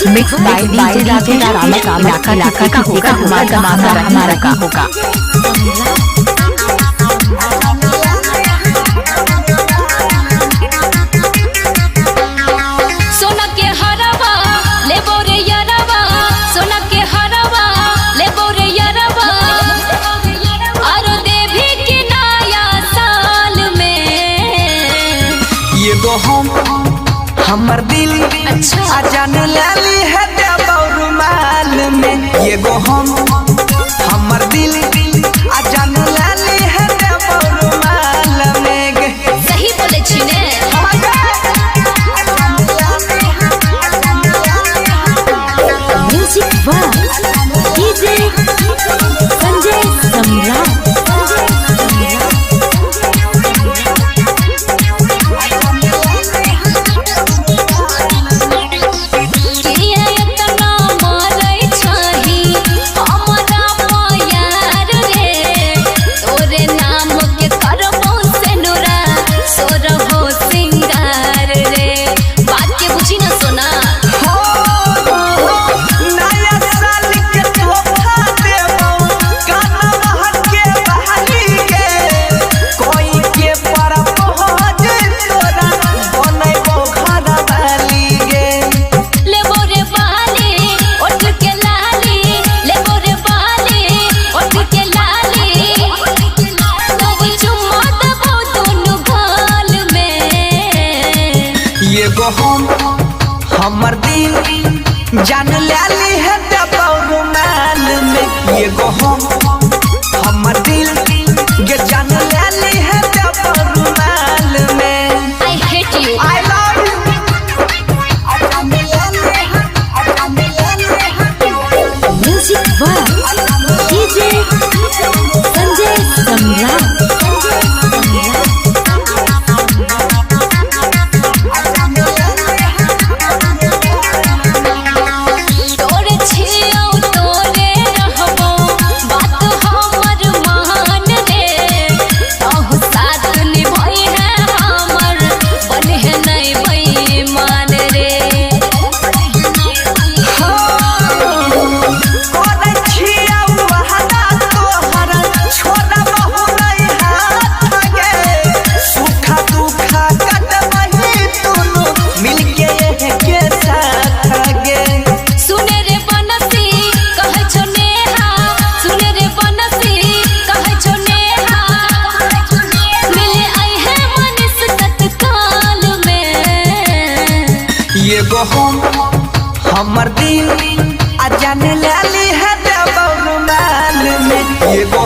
Mix by DJ इलाका का होगा हमारा का होगा। सोना के हरवा ले बोरे यारवा, सोना के हरवा ले बोरे यारवा, और देवी के नया साल में ये गो हमर दिल अच्छा जान लाली है रुमाल में। ये गो हमर दिल जान लाली है रुमाल में। सही बोले छी ने। Music by DJ Sanjay Samrat. ये गो हमर दिल जान लाली है रुमाल में। ये गो हमर दिल के जान लाली है रुमाल में। I hate you. I love you. Music by DJ Sanjay Samrat. ये गो हमर दिल जान लाली है रुमाल में। ये गो